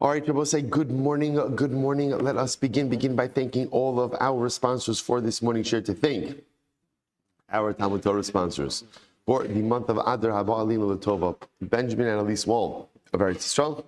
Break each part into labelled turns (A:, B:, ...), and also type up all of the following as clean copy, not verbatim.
A: All right, people say good morning, good morning. Let us begin by thanking all of our sponsors for this morning share. To thank our Talmud Torah sponsors for the month of Adar, Haba Alinu Latova, Benjamin and Elise Wall of Eretz Yisrael,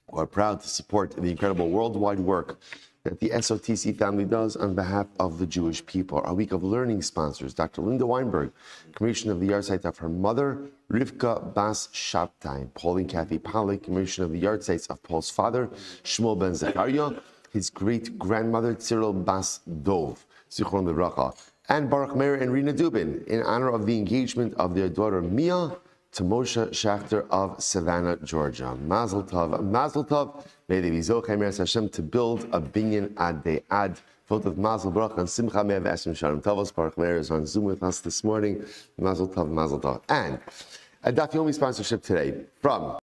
A: who are proud to support the incredible worldwide work that the SOTC family does on behalf of the Jewish people. Our week of learning sponsors, Dr. Linda Weinberg, commemoration of the yahrzeit of her mother, Rivka Bas Shabtai, Pauline Kathy Pollack, commemoration of the yahrzeits of Paul's father, Shmuel ben Zechariah, his great-grandmother, Cyril Bas Dov, Zichron Livracha, and Baruch Meir and Rina Dubin, in honor of the engagement of their daughter Mia to Moshe Schachter of Savannah, Georgia. Mazel Tov, Mazel Tov. May they be Zochei Meretz Hashem to build a binyan ad de'ad. Filled with Mazel Baruch and Simcha Me'av Esrim Shalom Tovos. Baruch Meir is on Zoom with us this morning. Mazel Tov, Mazel Tov. And a Daf Yomi sponsorship today from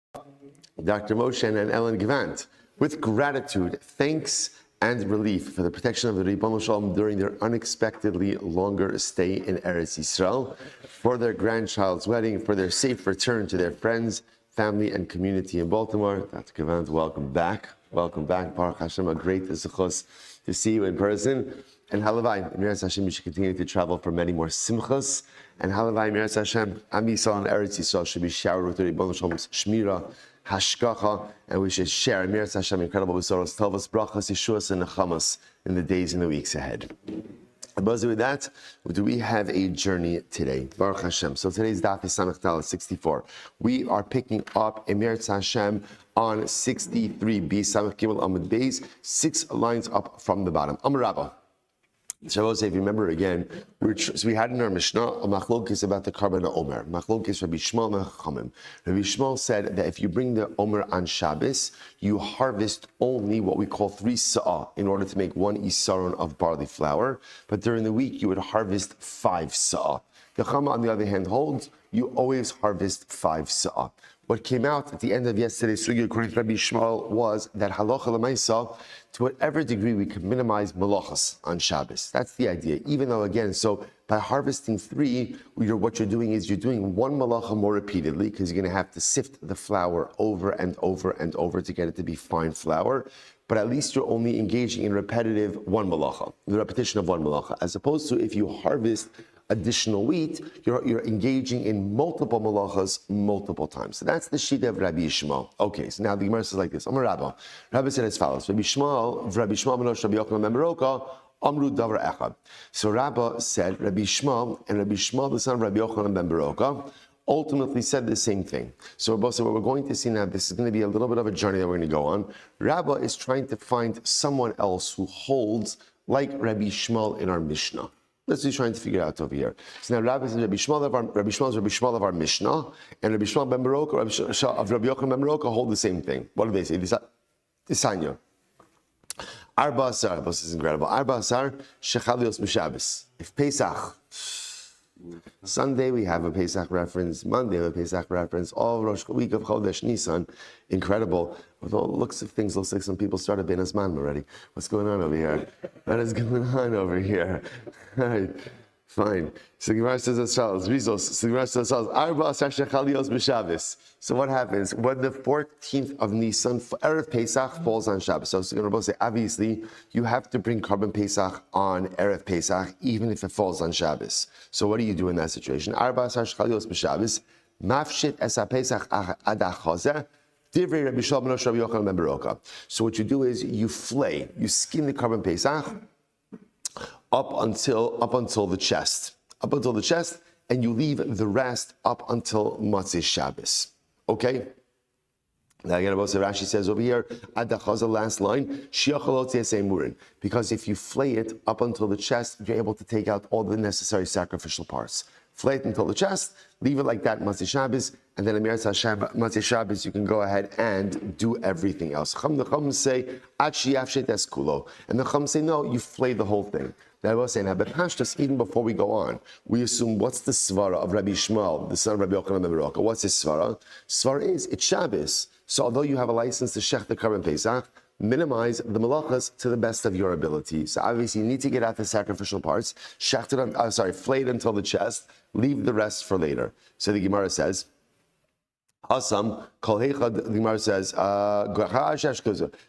A: Dr. Moshe and Ellen Gvant. With gratitude, thanks, and relief for the protection of the Ribbon Shalom during their unexpectedly longer stay in Eretz Yisrael, for their grandchild's wedding, for their safe return to their friends, family, and community in Baltimore. Dr. Gavant, welcome back. Welcome back. Baruch Hashem, a great zechus to see you in person. And Halavai, Miras Hashem, you should continue to travel for many more simchas. And Halavai, Miras Hashem, Am Yisrael and Eretz Yisrael should be showered with the Ribbon Shalom's Shmira, Hashkacha, and we should share Miras Hashem incredible besoros, Tovos, Brachas, Yeshuas, and Nechamas in the days and the weeks ahead. With that, do we have a journey today? Baruch Hashem. So today's daf is Samech Dalet 64. We are picking up Miras Hashem on 63b, Samech Gimel Amud Beis, 6 lines up from the bottom. Amar Rabba. Shavuos, if you remember again, so we had in our Mishnah a machlokes about the carbon Omer. Machlokes Rabbi Shmuel and Chachamim. Rabbi Shmuel said that if you bring the Omer on Shabbos, you harvest only what we call 3 sa'ah in order to make 1 isaron of barley flour. But during the week, you would harvest 5 sa'ah. The Chama, on the other hand, holds you always harvest 5 sa'ah. What came out at the end of yesterday's sugya, according to Rabbi Shmuel, was that halacha l'maisa, to whatever degree we can minimize malachas on Shabbos. That's the idea. Even though, again, so by harvesting 3, what you're doing is you're doing 1 malacha more repeatedly, because you're going to have to sift the flour over and over and over to get it to be fine flour. But at least you're only engaging in repetitive 1 malacha, the repetition of 1 malacha, as opposed to if you harvest additional wheat, you're engaging in multiple malachas multiple times. So that's the shita of Rabbi Shmuel. Okay, so now the Gemara says like this. Amar Rabba. Rabbi said as follows. Rabbi Shmuel Menosh Rabbi Yochanan ben Beroka, Amru Davar Echad. So Rabba said, Rabbi Shmuel, and Rabbi Shmuel, the son of Rabbi Yochanan ben Beroka, ultimately said the same thing. So what we're going to see now, this is going to be a little bit of a journey that we're going to go on. Rabba is trying to find someone else who holds like Rabbi Shmuel in our Mishnah. That's what he's trying to figure out over here. So now Rabbi says Rabbi Shmuel is Rabbi Shmuel of our Mishnah, and Rabbi Shmuel ben Beroka of Rabbi Yochanan ben Beroka hold the same thing. What do they say? Isanya. Arba Asar, this is incredible. Arba Asar shechalios b'Shabbos. If Pesach, Sunday we have a Pesach reference, Monday we have a Pesach reference, all Rosh week of Chodesh Nisan, incredible. With all the looks of things, looks like some people started being asman already. What's going on over here? What is going on over here? All right, fine. So Gemara says as follows, Gemara says as follows, Arba Asar shechalios b'Shabbos. So what happens when the 14th of Nisan, Erev Pesach, falls on Shabbos? So we're going to say, obviously, you have to bring Karban Pesach on Erev Pesach, even if it falls on Shabbos. So what do you do in that situation? Arba Asar shechalios b'Shabbos, mafshit es ha-Pesach ad ha-Chazer, divrei Rabbi Shmuel ben Rabbi Yochanan ben Beroka. So what you do is you flay, you skin the Karban Pesach up until the chest, and you leave the rest up until Motzei Shabbos. Okay? Now again, Rashi says over here, at the last line, because if you flay it up until the chest, you're able to take out all the necessary sacrificial parts. Flay it until the chest, leave it like that, Motzei Shabbos, and then Amirat Hashem, Motzei Shabbos, you can go ahead and do everything else. The Chum say, and the Chum say, no, you flay the whole thing. Now I was saying, but Pashtas, even before we go on, we assume what's the svara of Rabbi Shmuel, the son of Rabbi Yochanan ben Beroka? What's his svara? Svara is it's Shabbos. So although you have a license to shech the Karban Pesach, minimize the malachas to the best of your ability. So obviously you need to get out the sacrificial parts, flayed until the chest, leave the rest for later. So the Gemara says, Hasam, Kol Heichad, the Gemara says,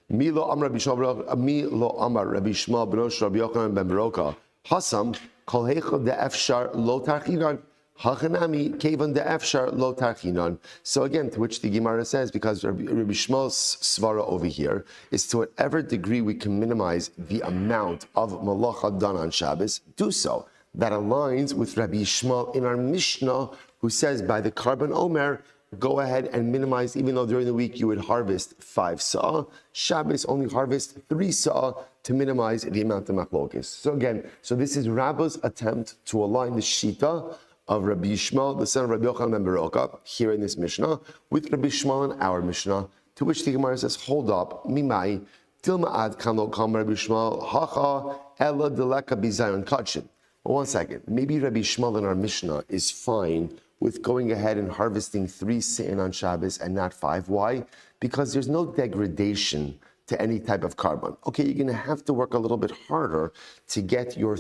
A: Mi lo amar Rabbi Shmuel b'nosh Rabbi Yochanan ben Beroka. Hasam, Kol Heichad de'efshar lo tarchinan. Hachanami kevan de'efshar lo tarchinan. So again, to which the Gemara says, because Rabbi Shmuel's svara over here is to whatever degree we can minimize the amount of malacha done on Shabbos, do so. That aligns with Rabbi Shmuel in our Mishnah, who says by the carbon omer, go ahead and minimize, even though during the week you would harvest 5 saw, Shabbos only harvest 3 saw to minimize the amount of machlokes. So again, this is Rabba's attempt to align the shita of Rabbi Shmuel, the son of Rabbi Yochanan ben Beroka, here in this Mishnah, with Rabbi Shmuel in our Mishnah, to which the Gemara says, hold up, mimai, tilma'ad kano kam Rabbi Shmuel, hacha, ella deleka bizayon kachin. Well, one second, maybe Rabbi Shmuel in our Mishnah is fine with going ahead and harvesting 3 sa'in on Shabbos and not 5. Why? Because there's no degradation to any type of carbon. Okay, you're going to have to work a little bit harder to get your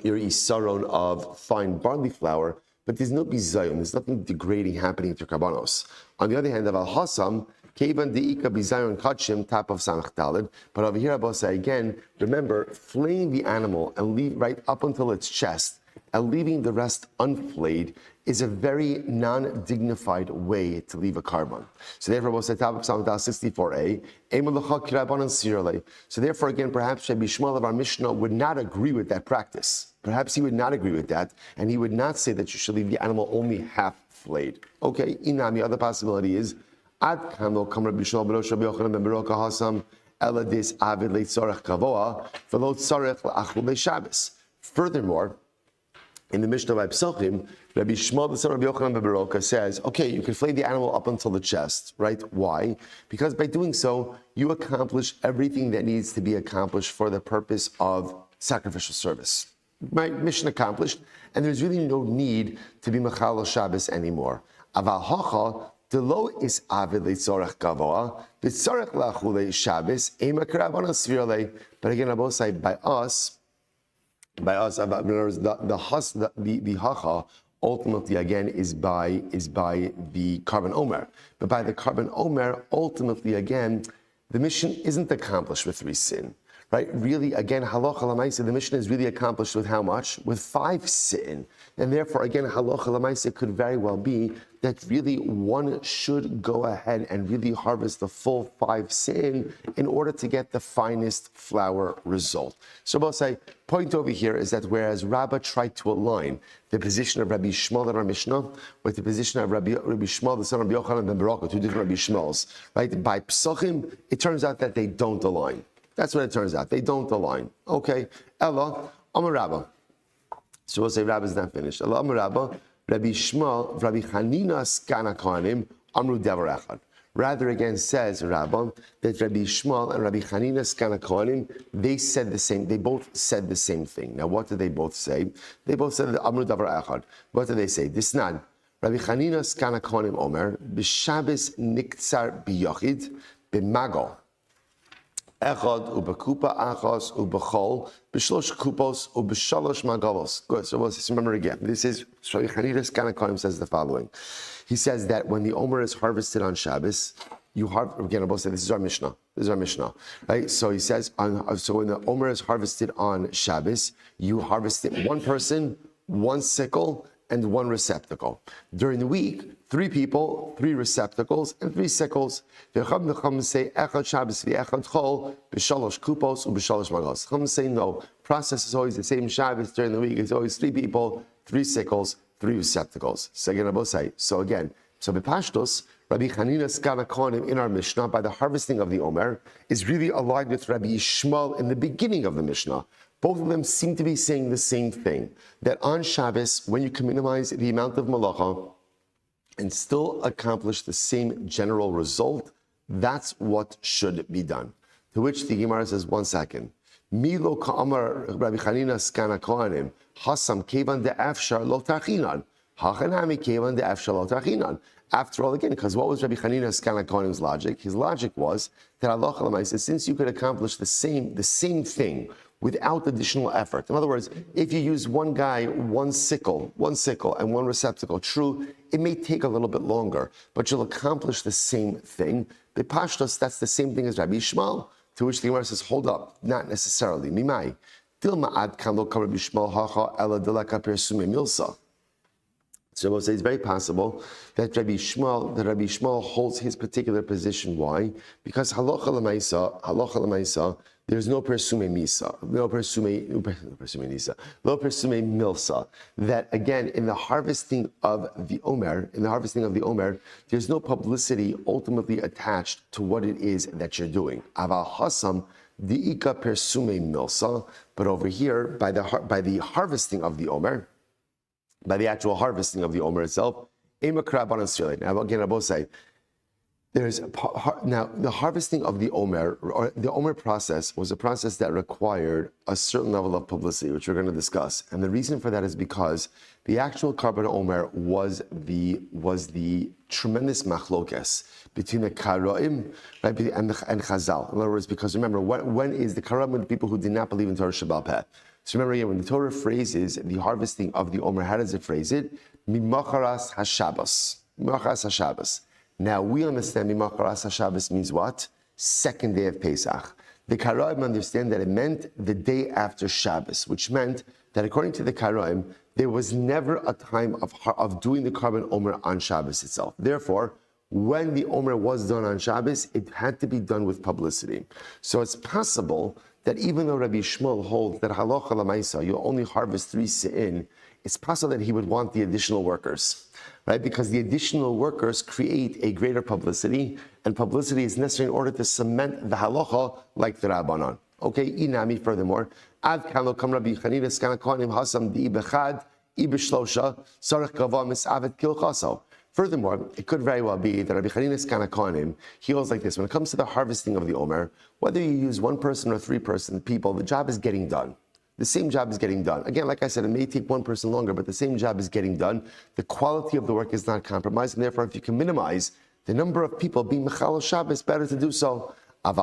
A: isaron of fine barley flour, but there's no bizayon, there's nothing degrading happening to karbanos. On the other hand, of al-hasam, kevan de'ika bizayon kachim, tap of samach dalid. But over here, Abba say again, remember, flaying the animal and leave right up until its chest, and leaving the rest unflayed is a very non-dignified way to leave a carbon. So therefore, we'll say top of Psalm 64a. So therefore, again, perhaps Rabbi Shmuel of our Mishnah would not agree with that practice. Perhaps he would not agree with that, and he would not say that you should leave the animal only half flayed. Okay, inami, other possibility is ad kamo kam Rabbi Shmuel b'rosh Rabbi Yochanan ben Beroka hasam eladis avid leitzorech kavoa v'lo tzorech la'achul le'Shabbos. Furthermore, in the Mishnah by Psachim, Rabbi Shmuel, the son of Rabbi Yochanan ben Beroka, says, okay, you can flay the animal up until the chest, right? Why? Because by doing so, you accomplish everything that needs to be accomplished for the purpose of sacrificial service. My mission accomplished, and there's really no need to be Mechal Shabbos anymore. Aval hacha, delo is avid leitzorech gavoa, v'tzorech la'achule Shabbos, ema karabanan svirale. But again, I will say, by us, the hacha ultimately again is by the carbon omer, but by the carbon omer ultimately again the mission isn't accomplished with 3 sin, right? Really again halacha lamaisa, the mission is really accomplished with how much? With 5 sin, and therefore again halacha lamaisa could very well be that really one should go ahead and really harvest the full 5 sin in order to get the finest flour result. So I'll say, point over here is that whereas Rabbah tried to align the position of Rabbi Shmuel in our Mishnah with the position of Rabbi Shmuel, the son of Rabbi Yochanan ben Beroka, 2 different Rabbi Shmuels, right? By Psachim, it turns out that they don't align. That's what it turns out. They don't align. Okay. Ella, Amar Rabbah. So we'll say Rabbah is not finished. Ella, Amar Rabbah. Rabbi Shmuel, Rabbi Chanina Skana Kohanim, Amru Devar Echad. Rather again says Rabbah that Rabbi Shmuel and Rabbi Chanina Skana Kohanim, they both said the same thing. Now what did they both say? They both said Amru Devar Echad. What did they say? This nan. Rabbi Chanina Skana Kohanim Omer, B'Shabbos Niktsar B'Yochid, B'Mago. Echad ubekupa achos ubechol b'shlosh kupos ub'shalosh magalos. Good. So let's remember again. This is Rabbi Chanina Skana Kohanim says the following. He says that when the omer is harvested on Shabbos, you harvest again. Abba said this is our Mishnah. This is our Mishnah, right? So he says so when the omer is harvested on Shabbos, you harvest it 1 person, 1 sickle, and 1 receptacle. During the week, 3 people, 3 receptacles, and 3 sickles. Chum say no. Process is always the same Shabbos during the week. It's always 3 people, 3 sickles, 3 receptacles. So again, so B'Pashtos, Rabbi Chanina Skana Kohanim in our Mishnah, by the harvesting of the Omer, is really aligned with Rabbi Shmuel in the beginning of the Mishnah. Both of them seem to be saying the same thing, that on Shabbos, when you can minimize the amount of malacha and still accomplish the same general result, that's what should be done. To which the Gemara says, 1 second. Milo ka'amar Rabbi Chanina Skana Kohanim, hasam kevan de'afshar lo tarchinan. Hachanami kevan de'afshar lo tarchinan. After all, again, because what was Rabbi Chanina's Kana Kohen's logic? His logic was that Allah Lamaisa, since you could accomplish the same thing without additional effort. In other words, if you use one guy, one sickle, and one receptacle, true, it may take a little bit longer, but you'll accomplish the same thing. The Pashtos, that's the same thing as Rabbi Shmuel, to which the Gemara says, hold up, not necessarily. Mimai. Dilma'ad kan lo Rabbi Shmuel hacha ela dilaka persume milsa. So it's very possible that Rabbi Shmuel holds his particular position. Why? Because halacha l'maisa, there's no persume misa, no persume milsa. That again, in the harvesting of the omer, there's no publicity ultimately attached to what it is that you're doing. Aval hasam diika persume milsa, but over here by the harvesting of the omer. By the actual harvesting of the omer itself, now again, I both say, now the harvesting of the omer, or the omer process, was a process that required a certain level of publicity, which we're going to discuss. And the reason for that is because the actual carbon omer was the tremendous machlokes between the karaim, right, and Chazal. In other words, because remember, when is the karaim the people who did not believe in Torah Shabbal Peh? So remember again, when the Torah phrases the harvesting of the Omer, how does it phrase it? Mimacharas HaShabbos. Mimacharas HaShabbos. Now we understand Mimacharas HaShabbos means what? Second day of Pesach. The Karaim understand that it meant the day after Shabbos, which meant that according to the Karaim, there was never a time of doing the carbon Omer on Shabbos itself. Therefore, when the Omer was done on Shabbos, it had to be done with publicity. So it's possible that even though Rabbi Shmuel holds that halacha l'maisa, you'll only harvest 3 se'in, it's possible that he would want the additional workers, right? Because the additional workers create a greater publicity, and publicity is necessary in order to cement the halacha like the Rabbanan. Okay, inami, furthermore, ad kan lo kam Rabbi Chanina skana kohanim hasam di bechad, ibishlosha, sarach gava misavet kilchaso. Furthermore, it could very well be that Rabbi Chanina's Kana Kohanim, he holds like this. When it comes to the harvesting of the Omer, whether you use 1 person or 3 people, the job is getting done. The same job is getting done. Again, like I said, it may take 1 person longer, but the same job is getting done. The quality of the work is not compromised, and therefore, if you can minimize the number of people being Mechal Shabbos, better to do so. But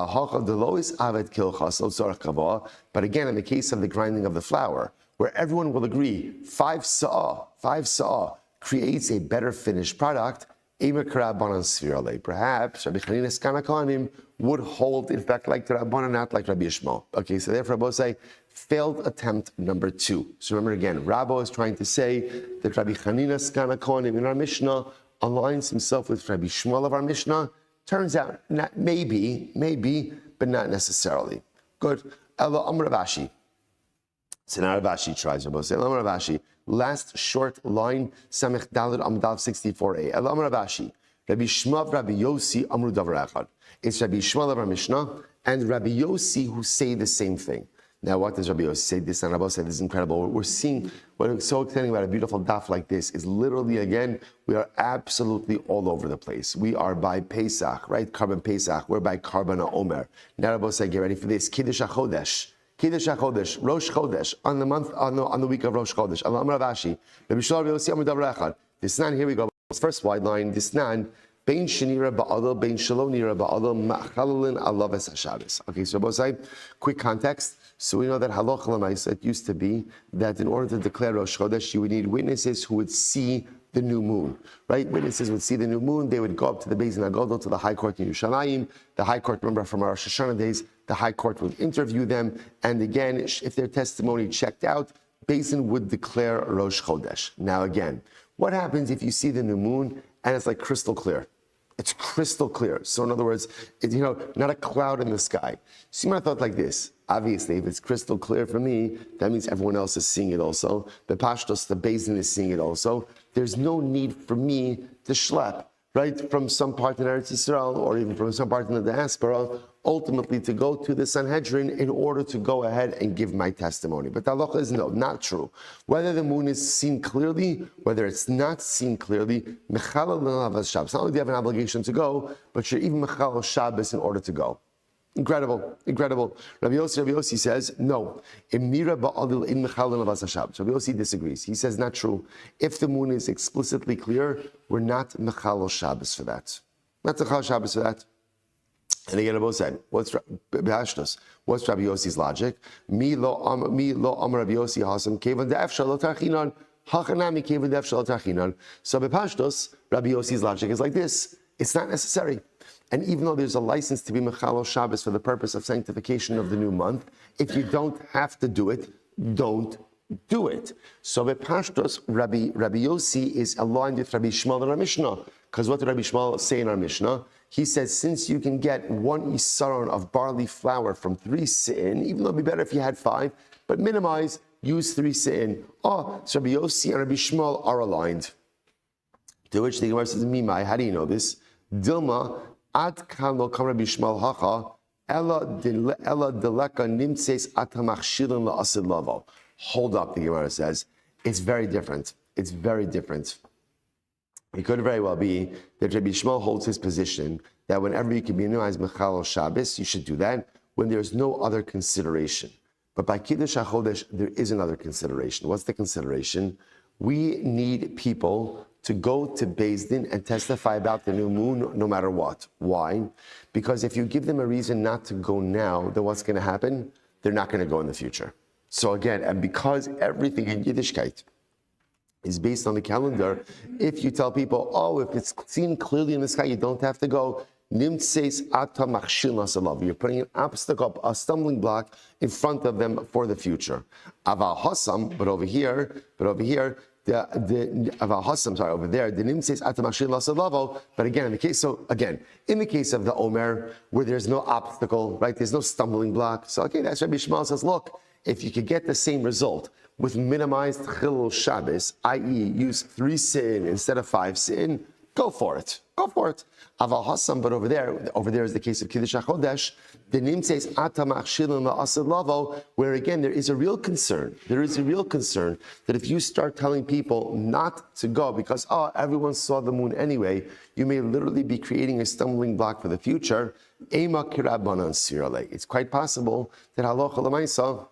A: again, in the case of the grinding of the flour, where everyone will agree, 5 sa'ah, creates a better finished product, perhaps Rabbi Chanina's Kana Kohanim would hold, in fact, like the Rabbanan, not like Rabbi Shmuel. Okay, so therefore, both say, failed attempt number 2. So remember again, Rabbo is trying to say that Rabbi Chanina's Kana Kohanim in our Mishnah aligns himself with Rabbi Shmuel of our Mishnah. Turns out, maybe, but not necessarily. Good. Elo Amar Ravashi. So now Ravashi tries, Rabbo say, Elo Amar Ravashi. Last short line, Samech Daled Amdav 64a. Elo Amar Ravashi. Rabbi Shmuel, Rabbi Yossi, Amru Davar Echad. It's Rabbi Shmuel of our Mishnah and Rabbi Yossi who say the same thing. Now, what does Rabbi Yossi say? This and Rabbi said this is incredible. We're seeing what's so exciting about a beautiful daf like this is literally, again, we are absolutely all over the place. We are by Pesach, right? Carbon Pesach. We're by Carbon Omer. Now, Rabbi said, get ready for this. Kiddush HaChodesh. Kiddush HaChodesh, Rosh Chodesh, on the week of Rosh Chodesh. Allah Amar Ravashi. Rabbi Shmuel, Rabbi Yossi, Amru Davar Echad. This nan, here we go. First wide line. This nan. Bein shenira ba'adol, bein shalonira ba'adol, ma'chalalin alav es HaShabbos. Okay, so both sides, quick context. So we know that halacha l'maisa, it used to be that in order to declare Rosh Chodesh, you would need witnesses who would see the new moon, right? Witnesses would see the new moon. They would go up to the Beis Din HaGadol, to the High Court in Yerushalayim. The High Court, remember from our Rosh Hashanah days, the High Court would interview them. And again, if their testimony checked out, Beis Din would declare Rosh Chodesh. Now again, what happens if you see the new moon and it's like crystal clear? It's crystal clear. So in other words, not a cloud in the sky. So you might have thought like this. Obviously, if it's crystal clear for me, that means everyone else is seeing it also. The Pashtos, the Beis Din is seeing it also. There's no need for me to schlep, right, from some part in Eretz Yisrael or even from some part in the diaspora, ultimately to go to the Sanhedrin in order to go ahead and give my testimony. But the halacha is no, not true. Whether the moon is seen clearly, whether it's not seen clearly, Mechalal Shabbos. Not only do you have an obligation to go, but you're even Mechalal Shabbos in order to go. Incredible. Rabbi Yossi says, no. Rabbi Yossi disagrees. He says, not true. If the moon is explicitly clear, we're not Mechal Shabbos for that. Not Mechal Shabbos for that. And again, Rabbi said, what's Rabbi Yossi's logic? Mi lo amar Rabbi Yossi hasam kevan de'efshar lo tarchinan. Hachanami kevan de'efshar lo tarchinan. So B'Pashtos, Rabbi Yossi's logic is like this. It's not necessary. And even though there's a license to be Mechal Shabbos for the purpose of sanctification of the new month, if you don't have to do it, don't do it. So B'Pashtos, Rabbi Yossi is aligned with Rabbi Shmuel in our Mishnah. Because what did Rabbi Shmuel say in our Mishnah? He says, since you can get 1 isaron of barley flour from 3 sin, even though it'd be better if you had 5, but minimize, use 3 sin. So Rabbi Yossi and Rabbi Shmuel are aligned. To which the Gemara says, Mimai, how do you know this? Dilma, Ad kan lo kam Rabbi Shmuel hacha, ella deleka nimtses atamach shilin la'asid lavo. Hold up, the Gemara says. It's very different. It could very well be that Rabbi Shmuel holds his position that whenever you can minimize Mechal Shabbos, you should do that when there's no other consideration. But by Kiddush HaChodesh, there is another consideration. What's the consideration? We need people to go to Beis Din and testify about the new moon no matter what. Why? Because if you give them a reason not to go now, then what's going to happen? They're not going to go in the future. So again, and because everything in Yiddishkeit is based on the calendar, if you tell people, if it's seen clearly in the sky, you don't have to go. Nimtseis ata machshil nasalav. You're putting an obstacle, a stumbling block in front of them for the future. Aval hasam, but over here, over there, the nimtseis ata machshil nasalav. But again, in the case of the Omer, where there's no obstacle, right? There's no stumbling block. So that's Rabbi Shmuel says, look, if you could get the same result with minimized Chilul Shabbos, i.e. use 3 sin instead of 5 sin, go for it. Aval Hassam, but over there is the case of Kiddush HaChodesh. The Nim says Atamach Shilin La'asad Lavo, where again there is a real concern. There is a real concern that if you start telling people not to go because everyone saw the moon anyway, you may literally be creating a stumbling block for the future. Ema Kirabanan Sirale. It's quite possible that Halacha L'Maisa,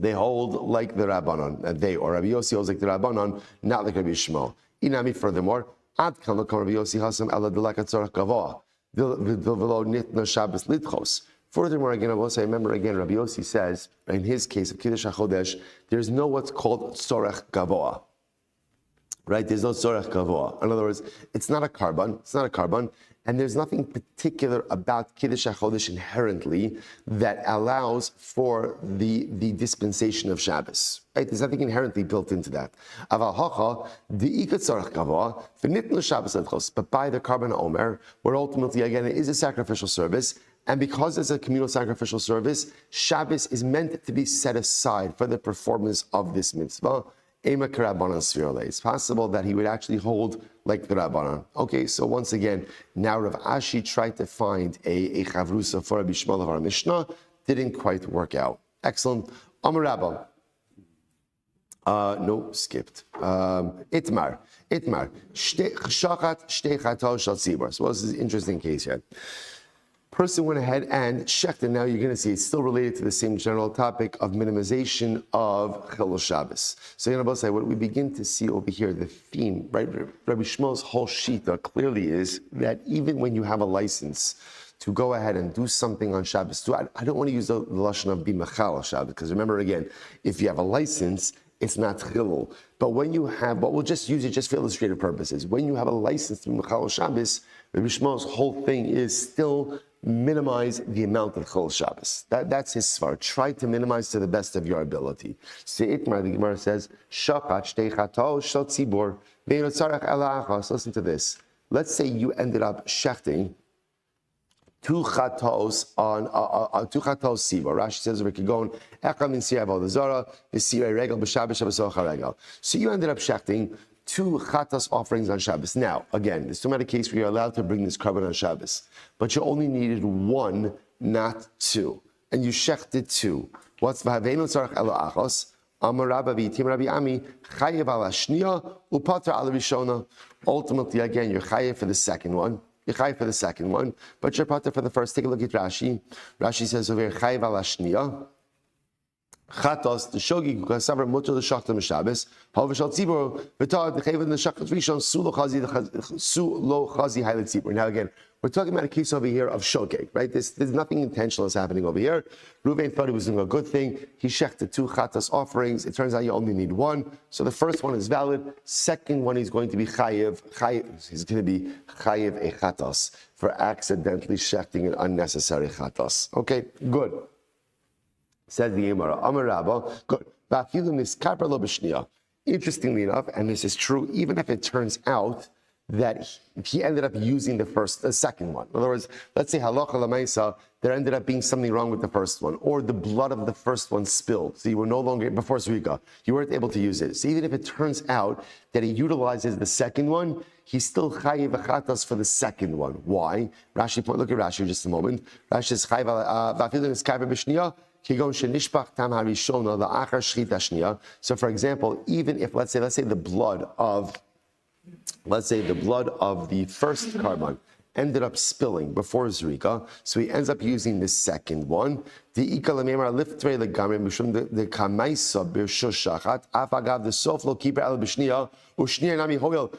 A: they hold like the Rabbanon, or Rabbi Yossi holds like the Rabbanon, not like Rabbi Shmuel. Inami, furthermore, Ad kan lokam Rabbi Yossi hasam ela delaka tzorach gavoa v'lo nitna Shabbos lidchos. Furthermore, again, I will say, remember again, Rabbi Yossi says, in his case of Kiddush HaChodesh, there's no what's called tzorach gavoa. Right? There's no tzorach gavoa. In other words, it's not a carbon. And there's nothing particular about Kiddush HaChodesh inherently that allows for the dispensation of Shabbos. Right? There's nothing inherently built into that. Aval hacha, the ikat tzarech gavoa, v'nitnu Shabbos ledchos. But by the Karban Omer, where ultimately, again, it is a sacrificial service, and because it's a communal sacrificial service, Shabbos is meant to be set aside for the performance of this mitzvah. It's possible that he would actually hold like the Rabbanan. Okay, so once again, now Rav Ashi tried to find a chavrusa for Rabbi Shmuel of our Mishnah, didn't quite work out. Excellent. Amar Rabba. Skipped. Itmar. Shachat shtei chatos shel tzibur. So this is an interesting case here. Person went ahead and checked, and now you're going to see it's still related to the same general topic of minimization of Chilul Shabbos. So, what we begin to see over here, the theme, right? Rabbi Shmuel's whole shita clearly is that even when you have a license to go ahead and do something on Shabbos, I don't want to use the lashon of bimachal Shabbos, because remember again, if you have a license, it's not chilul. But when you have, but we'll just use it just for illustrative purposes. When you have a license to bimachal Shabbos, Rabbi Shmuel's whole thing is still minimize the amount of Chol Shabbos. That's his svar. Try to minimize to the best of your ability. Se'itmar, the Gemara says, Shachat shtei chatos shel tzibur ve'eno tzarech ela achos. Listen to this. Let's say you ended up shechting 2 chatos on 2 chatos tzibur. Rashi says we could go on echad min sirei avodah zara v'sirei regel b'Shabbos Shabbos regel. So you ended up shechting 2 chatas offerings on Shabbos. Now, again, there's no matter case where you're allowed to bring this carbon on Shabbos, but you only needed 1, not 2, and you shechted 2. What's v'haveinu tzarech elo achos? Amar Rabba v'yitim Rabbi Ami chayev al hashniya upater al rishona. Ultimately, again, you're chayev for the second one. you're chayiv for the second one, but you're pater for the first. Take a look at Rashi. Rashi says over here, chayiv al hashniya. Chatos the shogi kasavar mutter the shachta mishabes. However, shal tzibur v'tad the chayv in the shachtas rishon su lo chazi haylet tzibur. Now again, we're talking about a case over here of shogeg, right? There's nothing intentional that's happening over here. Reuven thought he was doing a good thing. He shechted 2 chatas offerings. It turns out you only need 1. So the first one is valid. Second one is going to be chayiv. He's going to be chayiv a chatas for accidentally shechting an unnecessary chatas. Okay, good. Says the Gemara, Amar Rabba, good. Interestingly enough, and this is true, even if it turns out that he ended up using the second one. In other words, let's say halacha lamaisa, there ended up being something wrong with the first one, or the blood of the first one spilled, so you were no longer, before Zrika, you weren't able to use it. So even if it turns out that he utilizes the second one, he's still chayiv achatas for the second one. Why? Rashi, look at Rashi just a moment. Rashi says chayiv v'afilin is kaver b'shniya. So for example, even if let's say the blood of the first carbon ended up spilling before Zrika, so he ends up using the second one. The sof lo keeper el b'shniya u'shniya nami hoyel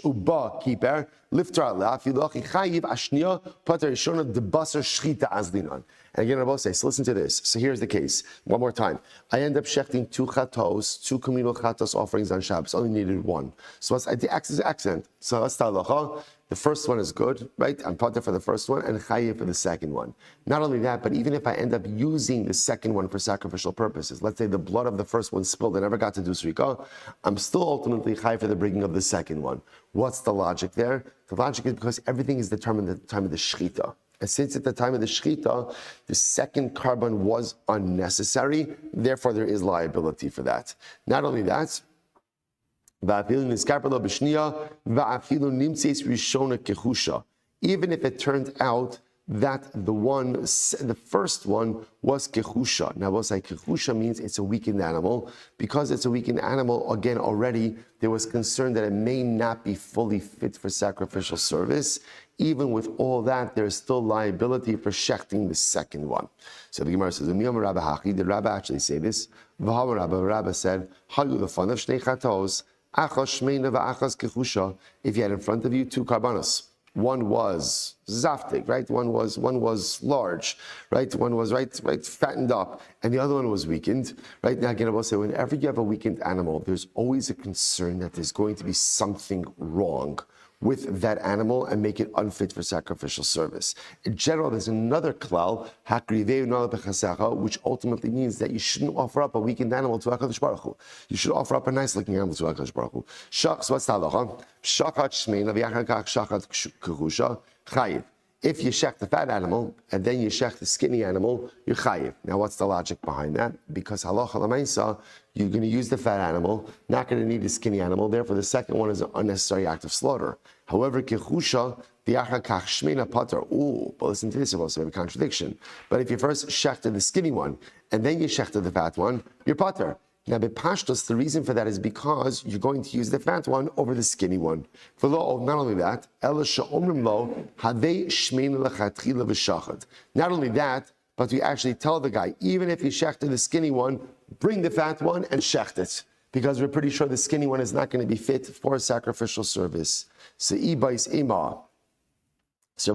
A: uba keeper liftra le'afilochi chayiv ashniya pater yishona debasar shchita azlinan. And again, I will say, so listen to this. So here's the case. One more time. I end up shechting 2 chatos, 2 communal chatos offerings on Shabbos. Only needed 1. So the X is accent. So that's talacha. The first one is good, right? I'm pater for the first one and chayiv for the second one. Not only that, but even if I end up using the second one for sacrificial purposes, let's say the blood of the first one spilled, I never got to do srika, I'm still ultimately chayiv for the bringing of the second one. What's the logic there? The logic is because everything is determined at the time of the shechita. And since at the time of the shechita, the second carbon was unnecessary, therefore there is liability for that. Not only that, even if it turned out that the first one was kechusha. Now, we'll say kechusha means it's a weakened animal. Because it's a weakened animal, again, already there was concern that it may not be fully fit for sacrificial service. Even with all that, there is still liability for shechting the second one. So the Gemara says, did Rabbi actually say this? Rabbi said, if you had in front of you 2 karbanos, one was zaftig, right? One was large, right? One was right fattened up, and the other one was weakened, right? Now again, I will say, whenever you have a weakened animal, there's always a concern that there's going to be something wrong with that animal and make it unfit for sacrificial service. In general, there's another klal, which ultimately means that you shouldn't offer up a weakened animal to HaKadosh Baruch Hu. You should offer up a nice-looking animal to HaKadosh Baruch Hu. Shach, so what's the halacha? Shachat shmeina v'yachakach shachat kehusha chayiv. If you shech the fat animal and then you shech the skinny animal, you're chayiv. Now, what's the logic behind that? Because halacha l'maisa, you're going to use the fat animal, not going to need the skinny animal. Therefore, the second one is an unnecessary act of slaughter. However, kechusha v'yachakach shmeina pater. Ooh, but listen to this, also have a contradiction. But if you first shechted the skinny one and then you shechted the fat one, you're pater. Now, b'pashtos, the reason for that is because you're going to use the fat one over the skinny one. For lo, not only that, not only that, but we actually tell the guy, even if you shechted the skinny one, bring the fat one and shecht it, because we're pretty sure the skinny one is not going to be fit for sacrificial service. So, ibais ima. So,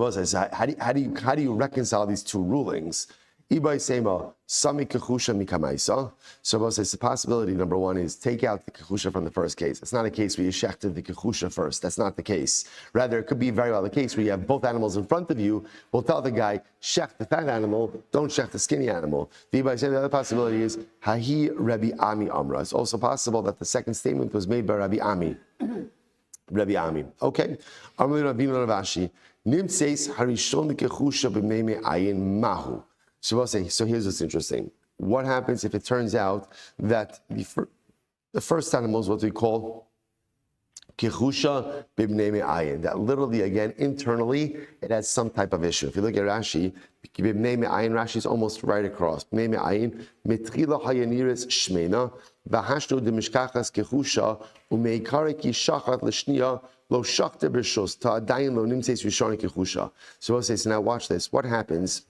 A: how do you reconcile these 2 rulings? Ibay Sema, Sami Kechusha Mikamaisa. So we'll say the possibility number 1 is take out the Kechusha from the first case. It's not a case where you shechted the Kechusha first. That's not the case. Rather, it could be very well the case where you have both animals in front of you. We'll tell the guy, shech the fat animal, don't shech the skinny animal. The Ibay Sema, the other possibility is Hahi Rabbi Ami Amra. It's also possible that the second statement was made by Rabbi Ami. Rabbi Ami. Okay. Amri Rabbi Ravashi. Nimseis Harishon Kechusha B'Meime Ayin Mahu. So we'll say, so here's what's interesting. What happens if it turns out that the first animal is what we call kechusha b'bnei me'ayin? That literally, again, internally, it has some type of issue. If you look at Rashi, b'bnei me'ayin, Rashi is almost right across. B'nei me'ayin, mitchila hayaniris shmeina, v'hashnu demishkachas kechusha, u'meikare ki shachat l'shniya, lo shakta b'shos ta'adayin lo nimtzeis rishon kichusha. So we'll say, so now watch this. What happens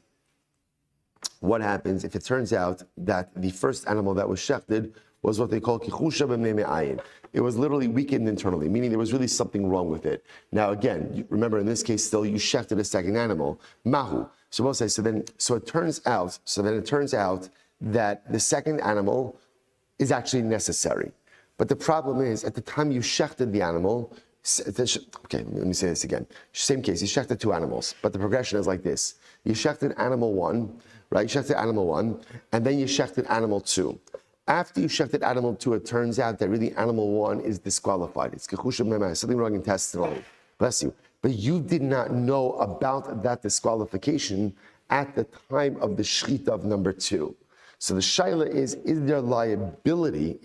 A: if it turns out that the first animal that was shechted was what they call kichusha b'mnei me'ayin? It was literally weakened internally, meaning there was really something wrong with it. Now again, remember in this case still you shechted a second animal, mahu. So we'll say, so then it turns out that the second animal is actually necessary. But the problem is, at the time you shechted the animal, okay, let me say this again. Same case, you shechted two animals, but the progression is like this. You shechted animal one, right? You shechted animal one, and then you shechted animal two. After you shechted animal two, it turns out that really animal one is disqualified. It's something wrong intestinally. Bless you. But you did not know about that disqualification at the time of the shechita of number two. So the shaila is there liability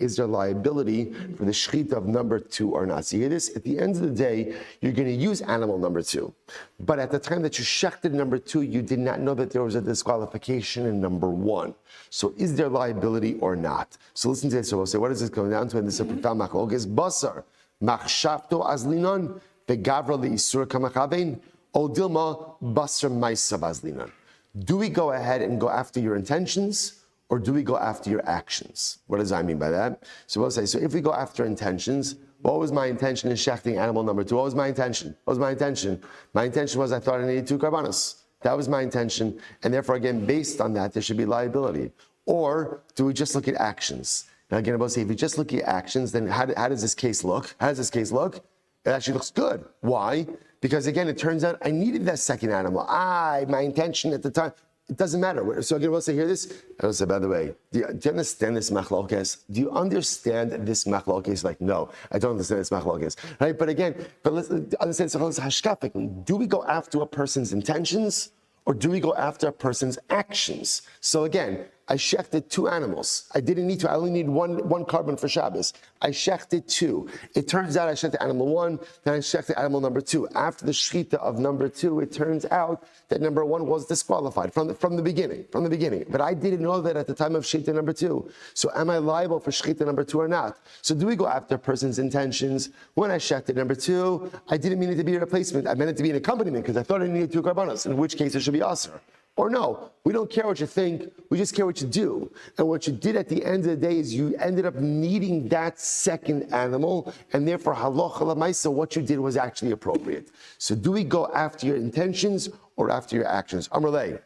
A: for the shechita of number two or not? So you hear this? At the end of the day, you're going to use animal number two. But at the time that you shechted number two, you did not know that there was a disqualification in number one. So is there liability or not? So listen to this. So we'll say, what does this come down to? And this is a profound machlok. Is basar machshavto azlinon vegavra leisur kamachavein o dilma basar ma'isa azlinon. Do we go ahead and go after your intentions, or do we go after your actions? What does I mean by that? So we'll say, so if we go after intentions, what was my intention in shechting animal number two? What was my intention? My intention was I thought I needed 2 karbanos. That was my intention. And therefore, again, based on that, there should be liability. Or do we just look at actions? Now again, I will say, if we just look at actions, then how does this case look? It actually looks good. Why? Because again, it turns out I needed that second animal. My intention at the time, it doesn't matter. So again, we'll say, hear this. I will say, by the way, do you understand this machlokes? Do you understand this machlokes? Like, no, I don't understand this machlokes. Right? But again, let's understand this hashkafically. Do we go after a person's intentions, or do we go after a person's actions? So again, I shechted 2 animals. I didn't need to. I only need one carbon for Shabbos. I shechted 2. It turns out I shechted animal 1, then I shechted animal number 2. After the shechita of number 2, it turns out that number 1 was disqualified from the beginning. But I didn't know that at the time of shechita number 2. So am I liable for shechita number 2 or not? So do we go after a person's intentions? When I shechted number 2, I didn't mean it to be a replacement. I meant it to be an accompaniment because I thought I needed 2 karbanos, in which case it should be aser. Or no, we don't care what you think, we just care what you do. And what you did at the end of the day is you ended up needing that second animal, and therefore halacha l'maisa, what you did was actually appropriate. So do we go after your intentions or after your actions? Amrlei.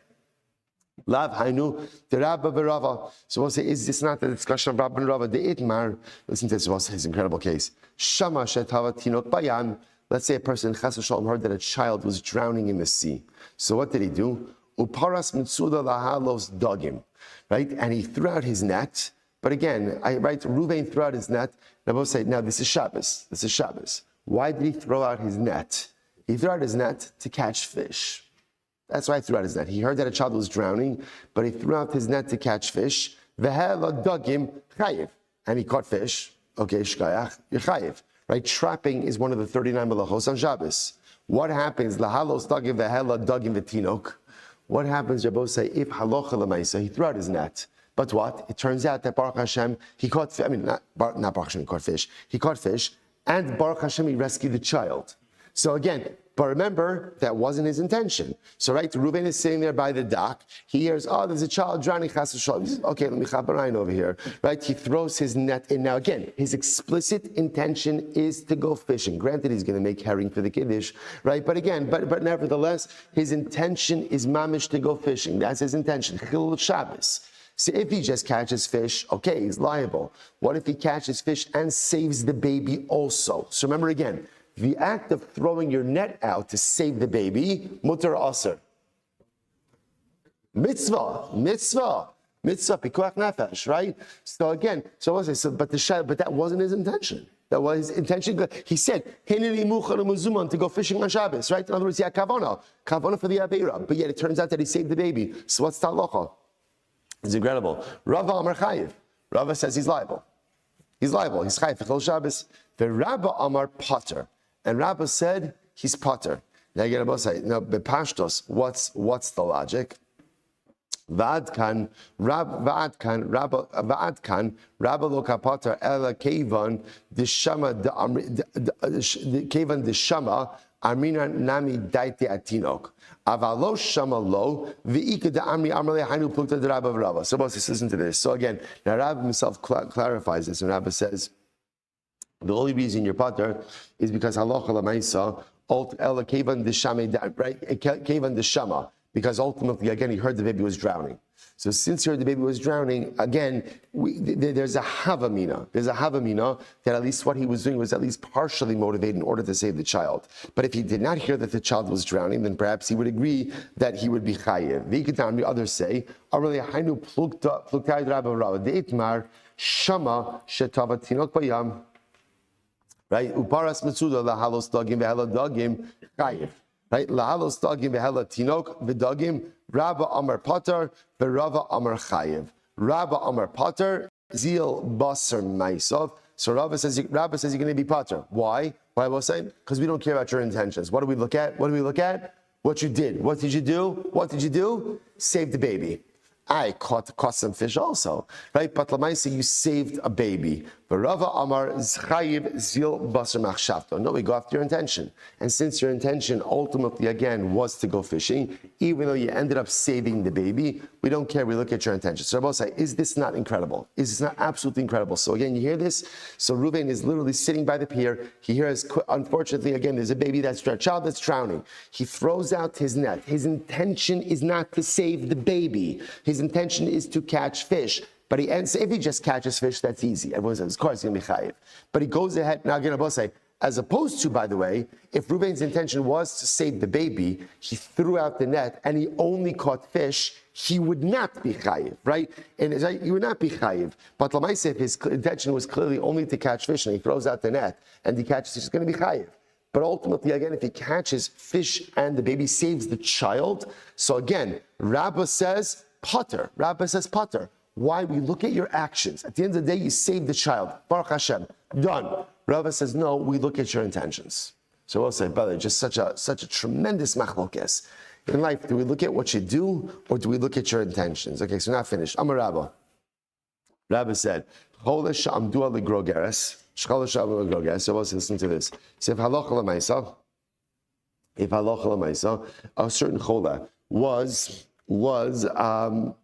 A: Lav hainu the Rabba v'Rava. So we'll say, is this not the discussion of Rabba and Rava? The Itmar, listen to this, we'll say his incredible case. Shama shetava tinok bayan. Let's say a person, chas v'shalom, heard that a child was drowning in the sea. So what did he do? Uparas mitzuda lahalos dogim, right? And he threw out his net. But again, Reuven threw out his net. And I will say, now this is Shabbos. Why did he throw out his net? He threw out his net to catch fish. That's why he threw out his net. He heard that a child was drowning, but he threw out his net to catch fish. Vehela dogim chayiv. And he caught fish. Okay, shkayach, you're chayiv. Right? Trapping is one of the 39 malachos on Shabbos. What happens? Lahalos dogim vehela dogim v'tinok. What happens, Rabbi say, if halacha l'maisa, he threw out his net. But what? It turns out that Baruch Hashem, he caught fish. Not Baruch Hashem, he caught fish. He caught fish, and Baruch Hashem, he rescued the child. So again, but remember, that wasn't his intention. So right, Reuven is sitting there by the dock. He hears, oh, there's a child drowning, chas v'shalom. He says, okay, let me chaperayim over here. Right, he throws his net in. Now again, his explicit intention is to go fishing. Granted, he's going to make herring for the kiddush, right? But again, but nevertheless, his intention is mamish to go fishing. That's his intention. Chilul Shabbos. So if he just catches fish, okay, he's liable. What if he catches fish and saves the baby also? So remember again, the act of throwing your net out to save the baby, mutar aser. Mitzvah, pikuach nefesh, right? So again, but that wasn't his intention. That was his intention. He said, "Hineni muchar muzuman," to go fishing on Shabbos, right? In other words, he had kavana for the aveira. But yet it turns out that he saved the baby. So what's talacha? It's incredible. Rava Amar Chayiv. Rava says he's liable. He's chayiv for Shabbos. The Rabba Amar Potter. And Rabbi said he's potter. Now again, I say, no, but Pashtos, what's the logic? Va'adkan, Rabba lo kapatar ela kevan deshama kevan deshama amina nami daiti atinok. Avalo shama lo v'ika da amri amrle hainu plukta de Rabba v'Rabba. So let's listen to this. So again, now Rabba himself clarifies this, and Rabba says the only reason you're pater is because halacha lamaisa alt ela kevan deshama, right? Kevan deshama. Because ultimately, again, he heard the baby was drowning. So since he heard the baby was drowning, again, there's a havamina. There's a havamina that at least what he was doing was at least partially motivated in order to save the child. But if he did not hear that the child was drowning, then perhaps he would agree that he would be chayiv. The others say, shama shetava tinok bayam. Right? Uparas mitzuda lahalos dagim v'hela dagim chayiv. Right, lahalos dagim v'hela tinok v'dagim. Rabba Amar Pater v'Rava Amar Chayev. Rabba Amar Pater zil basar ma'isov. So Rabba says you're going to be Pater. Why? Why was I saying? Because we don't care about your intentions. What do we look at? What do we look at? What you did. What did you do? What did you do? Save the baby. I caught some fish also, right? But Lamaisa, you saved a baby. V'Rava Amar Chayiv Zil Basar Machshavto. No, we go after your intention. And since your intention ultimately, again, was to go fishing, even though you ended up saving the baby, we don't care. We look at your intention. So Rabbi say, is this not incredible? Is this not absolutely incredible? So again, you hear this? So Reuven is literally sitting by the pier. He hears, unfortunately, again, there's a baby child that's drowning. He throws out his net. His intention is not to save the baby. His intention is to catch fish. But he ends, if he just catches fish, that's easy. Everyone says, of course, he's going to be chayiv. But he goes ahead, now again, I'll say, as opposed to, by the way, if Reuven's intention was to save the baby, he threw out the net and he only caught fish, he would not be chayiv, right? And he would not be chayiv. But Lamaisa, if his intention was clearly only to catch fish and he throws out the net and he catches fish, he's going to be chayiv. But ultimately, again, if he catches fish and the baby saves the child, so again, Rabbah says pater. Rabbah says pater. Why? We look at your actions. At the end of the day, you saved the child. Baruch Hashem. Done. Rabbah says, no, we look at your intentions. So we'll say, brother, just such a tremendous machlokes. In life, do we look at what you do or do we look at your intentions? Okay, so now finished. Amar Rabbah. Rabbah said, Cholesh amdua legrogeres. Cholesh amdua legrogeres. So let's listen to this. So if halacha l'maisa, a certain chola was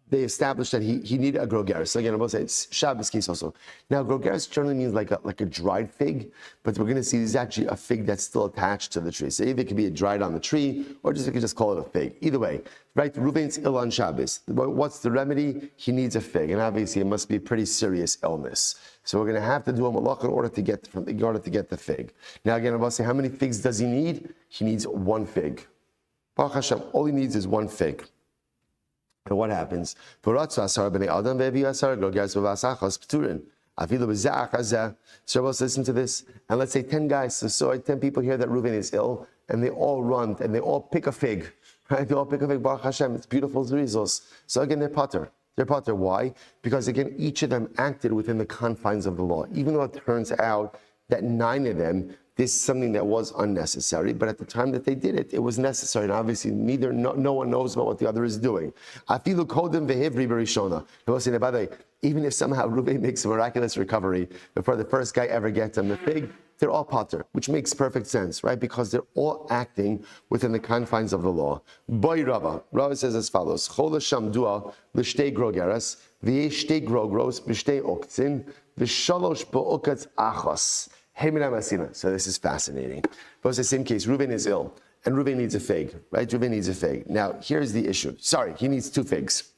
A: they established that he needed a grogeres. So again, I'm going to say it's Shabbos case also. Now, grogeres generally means like a dried fig, but we're going to see this is actually a fig that's still attached to the tree. So either it could be dried on the tree, or just we could just call it a fig. Either way, right? Reuven's ill on Shabbos. What's the remedy? He needs a fig, and obviously it must be a pretty serious illness. So we're going to have to do a malach in order to get the fig. Now again, I'm going to say how many figs does he need? He needs one fig. Baruch Hashem, all he needs is one fig. And what happens? So let's listen to this. And let's say 10 guys, so 10 people hear that Reuven is ill, and they all run, and they all pick a fig. Right? They all pick a fig, Baruch Hashem, it's beautiful results. So again, they're pater. They're pater. Why? Because again, each of them acted within the confines of the law. Even though it turns out that 9 of them, this is something that was unnecessary, but at the time that they did it, it was necessary. And obviously, no one knows about what the other is doing. Afilu kodem vehivri berishona. By the way, even if somehow Reuven makes a miraculous recovery before the first guy ever gets him the fig, they're all pater, which makes perfect sense, right? Because they're all acting within the confines of the law. Boy Rava. Rava says as follows: Chola shamdua l'shtei grogeres v'yesh shtei grogros b'shtei oktzin v'shalosh bo'okatz achos. So this is fascinating. But it's the same case. Reuven is ill, and Reuven needs a fig, right? Reuven needs a fig. Now, here's the issue. Sorry, he needs 2 figs.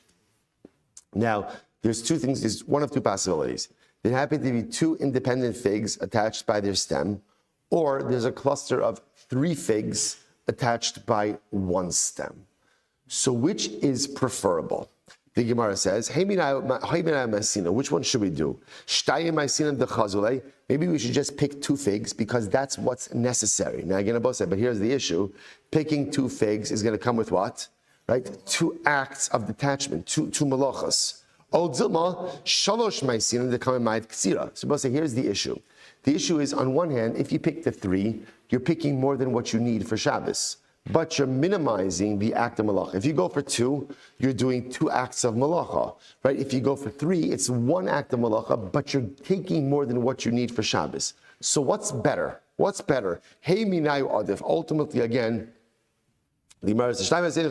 A: Now, there's 2 things. There's one of 2 possibilities. There happen to be 2 independent figs attached by their stem, or there's a cluster of 3 figs attached by 1 stem. So which is preferable? The Gemara says, which one should we do? Maybe we should just pick 2 figs because that's what's necessary. Now again, but here's the issue. Picking 2 figs is going to come with what? Right? 2 acts of detachment, 2 malachas. So here's the issue. The issue is, on one hand, if you pick the 3, you're picking more than what you need for Shabbos. but you're minimizing the act of malacha. If you go for 2, you're doing 2 acts of malacha, right? If you go for 3, it's 1 act of malacha, but you're taking more than what you need for Shabbos. So what's better? What's better? Hey minayu adif. Ultimately, again, the Gemara says, Pshita,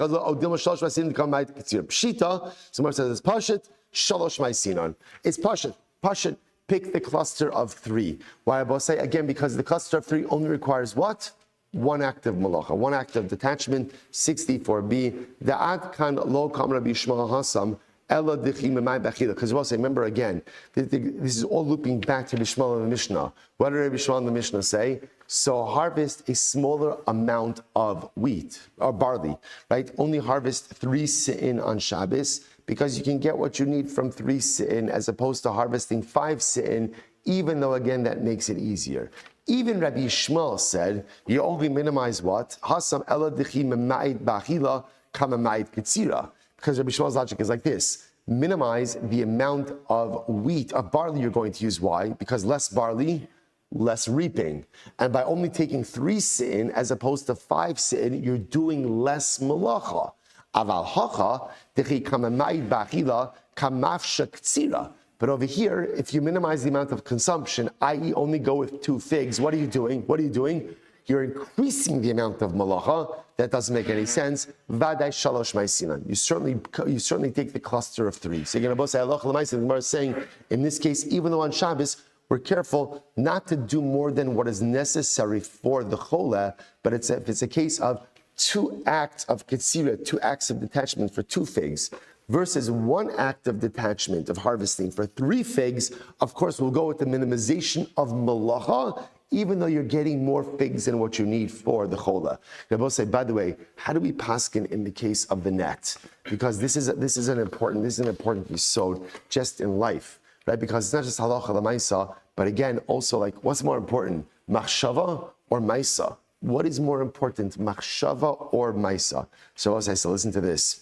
A: so Gemara says, it's Pashat, Shalosh Maisinon. It's Pashat. Pashat, pick the cluster of 3. Why I say again, because the cluster of 3 only requires what? 1 act of malacha, 1 act of detachment, 64b. The ad kan lo kam Rabbi Shmuel Hasam, ella dichim memai b'achila. Because we'll say, remember again, this is all looping back to Rabbi Shmuel and the Mishnah. What did Rabbi Shmuel and the Mishnah say? So harvest a smaller amount of wheat or barley, right? Only harvest 3 si'in on Shabbos, because you can get what you need from 3 si'in as opposed to harvesting 5 si'in, even though again that makes it easier. Even Rabbi Shmuel said, you only minimize what? Hasam ela dichi mema'id ba'achila kama ma'id kitzira. Because Rabbi Shmuel's logic is like this: minimize the amount of wheat, of barley you're going to use. Why? Because less barley, less reaping. And by only taking 3 si'in as opposed to 5 si'in, you're doing less malacha. Aval hacha dichi kama ma'id ba'achila kamafsha kitzira. But over here, if you minimize the amount of consumption, i.e. only go with 2 figs, what are you doing? What are you doing? You're increasing the amount of malacha. That doesn't make any sense. Vaday shalosh maisinan. You certainly take the cluster of 3. So you're going to both say, halacha l'maisa. The Gemara is saying, in this case, even though on Shabbos, we're careful not to do more than what is necessary for the cholah, but if it's a case of 2 acts of ketzira, 2 acts of detachment for 2 figs, versus 1 act of detachment, of harvesting for 3 figs, of course, we'll go with the minimization of malacha, even though you're getting more figs than what you need for the cholah. They both say, by the way, how do we paskin in the case of the net? Because this is an important yesod just in life, right? Because it's not just halacha l'maisa, but again, also like, what's more important, machshava or maisa? What is more important, machshava or maisa? So as I say, listen to this.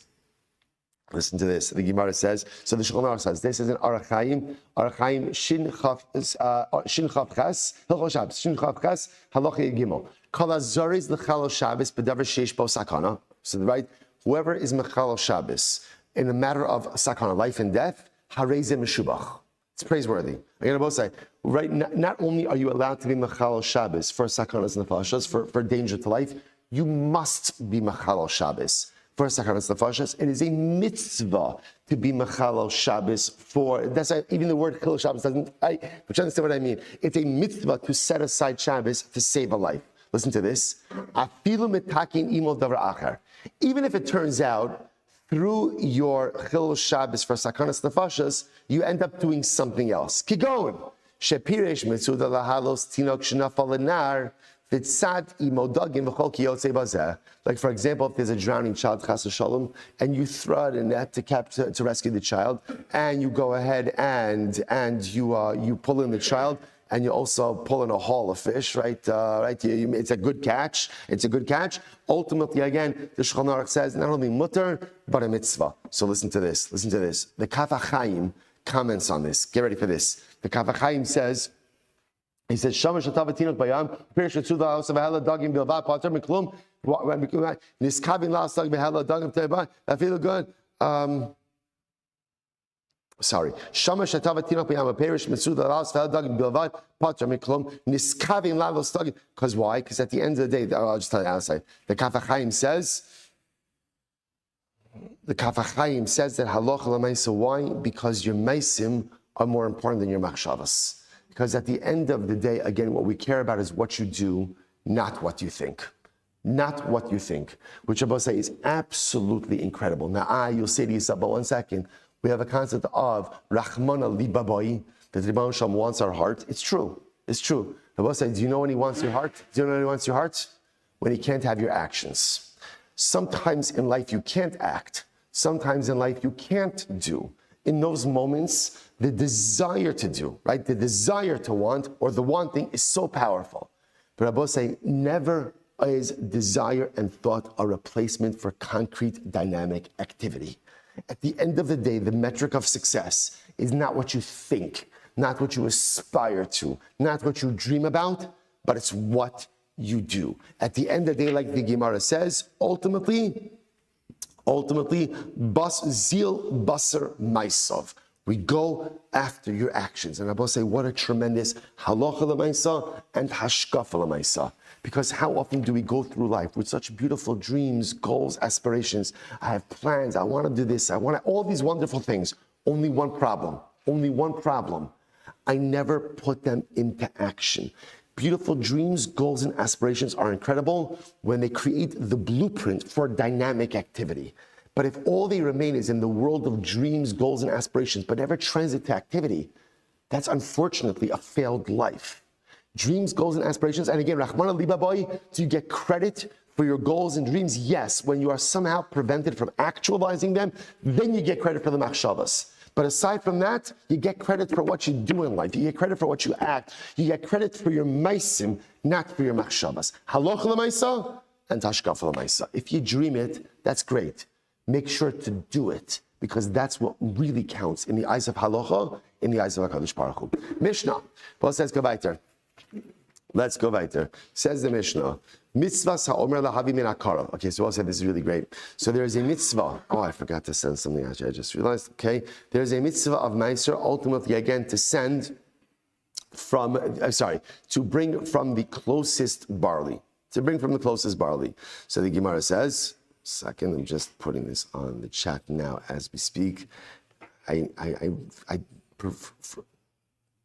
A: Listen to this. The Gemara says, so the Shulchan Aruch says, this is an Arachaim Shin Chaf Ches, Hilchos Shabbos, Shin Chaf Ches, Halacha Gimel. Kol Azaris L'Chalo Shabbos B'Davar Sheish Bo Sakana. So right, whoever is Mechalo Shabbos in a matter of sakana, life and death, Harei Meshubach. It's praiseworthy. I'm going to both say, right, not only are you allowed to be Mechalo Shabbos for sakanas nefashos, for danger to life, you must be Mechalo Shabbos. For sakanas nefashos, it is a mitzvah to be mechalel Shabbos for. That's why even the word chilul Shabbos doesn't. But you understand what I mean? It's a mitzvah to set aside Shabbos to save a life. Listen to this. Afilu mitakin imol davar acher. Even if it turns out through your chilul Shabbos for sakanas nefashos, you end up doing something else. Kigon shepiresh mitzuda lahalos tinok shenafal lenar. Like for example, if there's a drowning child, chas v'shalom, and you throw out a net to rescue the child, and you go ahead and you pull in the child, and you also pull in a haul of fish, right? It's a good catch. It's a good catch. Ultimately, again, the Shulchan Aruch says not only mutter but a mitzvah. So listen to this. Listen to this. The Kaf HaChaim comments on this. Get ready for this. The Kaf HaChaim says. He says, "Shama shatav tinok bayam, perish to the house of Hela dagim bilvat pater miklum. Niskavin last dag behela dagim teba. I feel good. Sorry. Shama shatav tinok bayam, perish to the house of Hela dagim bilvat pater miklum. Niskavin last dag. Because why? Because at the end of the day, I'll just tell you outside. The Kaf HaChaim says. The Kaf HaChaim says that halacha l'maisa. Why? Because your meisim are more important than your machshavas. Because at the end of the day, again, what we care about is what you do, not what you think. Not what you think. Which I must say is absolutely incredible. Now, you'll say to yourself, but 1 second, we have a concept of Rachmana Libaboi, that Rebbeinu Shalom wants our heart. It's true. It's true. I will say, do you know when he wants your heart? Do you know when he wants your heart? When he can't have your actions. Sometimes in life you can't act. Sometimes in life you can't do. In those moments, the desire to do, right? The desire to want or the wanting is so powerful. But Rabbi say, never is desire and thought a replacement for concrete dynamic activity. At the end of the day, the metric of success is not what you think, not what you aspire to, not what you dream about, but it's what you do. At the end of the day, like the Gemara says, ultimately, bas zil basar maisav. We go after your actions. And I both say, what a tremendous halacha l'maisa and hashkafa l'maisa. Because how often do we go through life with such beautiful dreams, goals, aspirations? I have plans, I want to do this, I want to, all these wonderful things. Only one problem. I never put them into action. Beautiful dreams, goals, and aspirations are incredible when they create the blueprint for dynamic activity. But if all they remain is in the world of dreams, goals, and aspirations, but never transit to activity, that's unfortunately a failed life. Dreams, goals, and aspirations, and again, Rahman al-Libaboy, do you get credit for your goals and dreams? Yes, when you are somehow prevented from actualizing them, then you get credit for the machshavas. But aside from that, you get credit for what you do in life. You get credit for what you act. You get credit for your maisim, not for your machshavas. Halacha l'maisa and hashkafa l'maisa. If you dream it, that's great. Make sure to do it, because that's what really counts in the eyes of halacha, in the eyes of HaKadosh Baruch Hu. Mishnah. Well, let's go weiter. Let's go weiter. Says the Mishnah, mitzvah ha'omer lahavi min hakara. Okay, so I'll say this is really great. So there is a mitzvah. Oh, I forgot to send something actually. I just realized. Okay, there is a mitzvah of meiser, ultimately again to send from, to bring from the closest barley. To bring from the closest barley. So the Gemara says, second, I'm just putting this on the chat now as we speak. I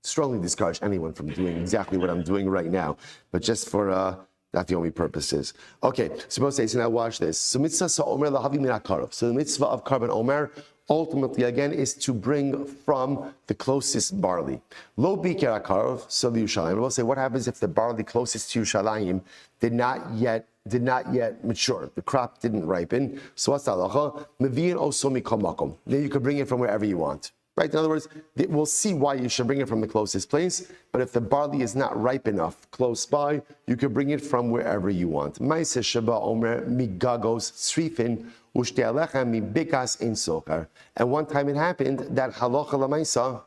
A: strongly discourage anyone from doing exactly what I'm doing right now, but just for not the only purposes. Okay, so now watch this. So mitzvah sa'omer lahavi min hakarav. So the mitzvah of karban omer ultimately again is to bring from the closest barley. Lo biker hakarav, so the Yerushalayim. We'll say, what happens if the barley closest to Yerushalayim did not yet mature? The crop didn't ripen. So what's the halacha? Mevi'in oso mikol makom. Then you can bring it from wherever you want. Right? In other words, we'll see why you should bring it from the closest place, but if the barley is not ripe enough close by, you can bring it from wherever you want. Ma'aseh sheba omer migagos srifin u'shtei alechem mibikas ein socher. And one time it happened that halacha l'maisa,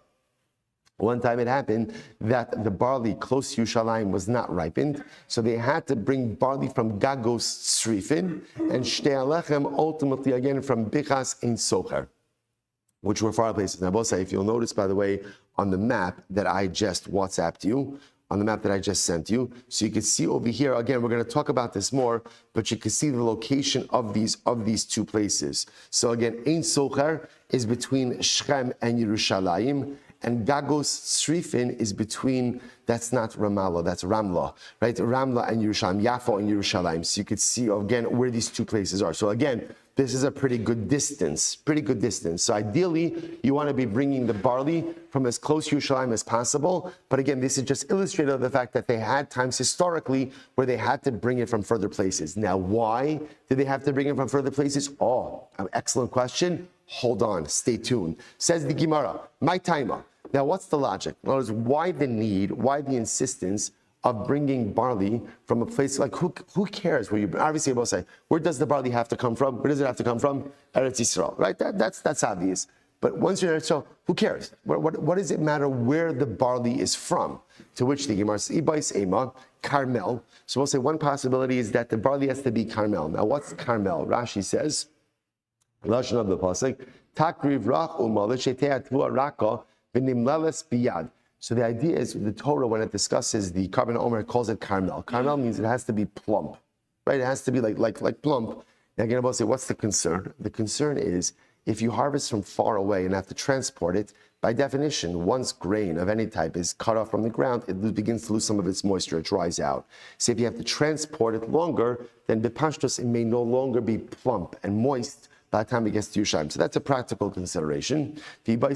A: the barley close to Yerushalayim was not ripened, so they had to bring barley from gagos srifin and shtei alechem ultimately again from bikas ein socher, which were far places. Now, both say, if you'll notice, by the way, on the map that I just WhatsApped you, on the map that I just sent you, so you can see over here, again, we're going to talk about this more, but you can see the location of these two places. So again, Ein Socher is between Shechem and Yerushalayim, and Gagos Srifin is between, that's not Ramallah, that's Ramla, right? Ramla and Yerushalayim, Yaffo and Yerushalayim. So you could see, again, where these two places are. So again, this is a pretty good distance. So ideally, you want to be bringing the barley from as close to Yerushalayim as possible. But again, this is just illustrative of the fact that they had times historically where they had to bring it from further places. Now, why did they have to bring it from further places? Oh, excellent question. Hold on, stay tuned. Says the Gemara, my timer. Now, what's the logic? In other words, why the need, why the insistence of bringing barley from a place like, who cares where you, obviously we'll say, where does the barley have to come from? Where does it have to come from? Eretz Yisrael, right? That's obvious. But once you're in Eretz Yisrael, who cares? What does it matter where the barley is from? To which the Gemara says, Ibais Ema, Carmel. So we'll say one possibility is that the barley has to be Carmel. Now, what's Carmel? Rashi says, Lashon of the Pasuk, Takriv Rach Umal Sheteatvu Raka V'Nimleles Biyad. So the idea is the Torah, when it discusses the Karban Omer, it calls it Carmel. Carmel means it has to be plump, right? It has to be like plump. Now again, I'll say, what's the concern? The concern is if you harvest from far away and have to transport it, by definition, once grain of any type is cut off from the ground, it begins to lose some of its moisture, it dries out. So if you have to transport it longer, then b'pashtos, it may no longer be plump and moist by the time it gets to Yerushalayim. So that's a practical consideration. Wow.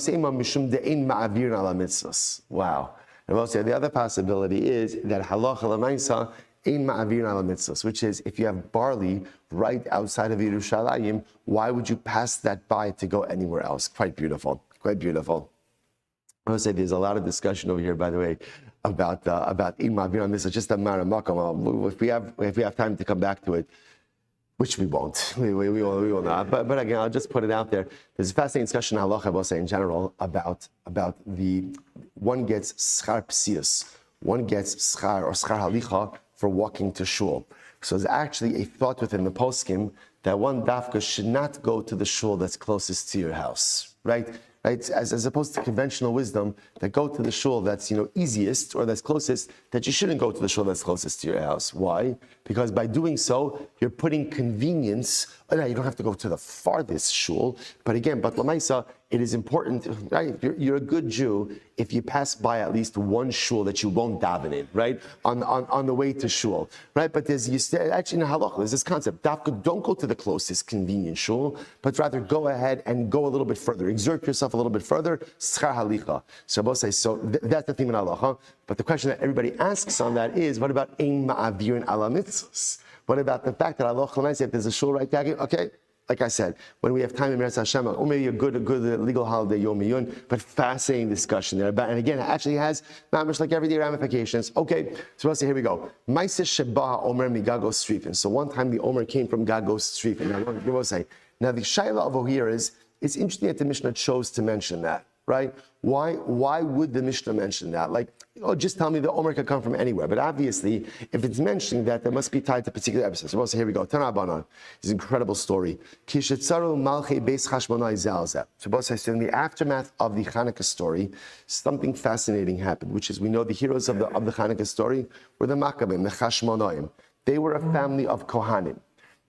A: And we'll say the other possibility is that halacha l'maisa ein ma'avir ala mitzvos, which is if you have barley right outside of Yerushalayim, why would you pass that by to go anywhere else? Quite beautiful. I would say there's a lot of discussion over here, by the way, about ein ma'avir ala mitzvos. Just a matter of makom. If we have time to come back to it, which we won't. We will not. But again, I'll just put it out there. There's a fascinating discussion in halacha, I will say in general, about the one gets schar psius, one gets schar or schar halicha for walking to shul. So there's actually a thought within the poskim that one dafka should not go to the shul that's closest to your house, right? As opposed to conventional wisdom that go to the shul that's easiest or that's closest, that you shouldn't go to the shul that's closest to your house. Why? Because by doing so, you're putting convenience. Now you don't have to go to the farthest shul, but again, lamaisa, it is important, right? You're a good Jew if you pass by at least one shul that you won't daven in, right? On the way to shul, right? But actually in halacha, there's this concept: don't go to the closest convenient shul, but rather go ahead and go a little bit further, exert yourself a little bit further. Schar halicha. So both say so. That's the thing in halacha. But the question that everybody asks on that is, what about ein ma'avirin ala mitzvos? What about the fact that Allah says if there's a shul right there? Okay, like I said, when we have time in Meretz Hashem, or maybe a good legal holiday, Yomi, but fascinating discussion there. And again, it actually has not much like everyday ramifications. Okay, so let's say here we go. Ma'aseh sheba omer migagos strifin. So one time the omer came from Gagos strifin. Now the shaila over here is, it's interesting that the Mishnah chose to mention that, right? Why would the Mishnah mention that? Like, just tell me the Omer could come from anywhere. But obviously, if it's mentioning that, must be tied to particular episodes. So here we go. Tana Banan. It's an incredible story. Kishetzaru malchei beis chashmonai zalzeh. So in the aftermath of the Hanukkah story, something fascinating happened, which is we know the heroes of the Hanukkah story were the Maccabim, the Chashmonaim. They were a family of Kohanim.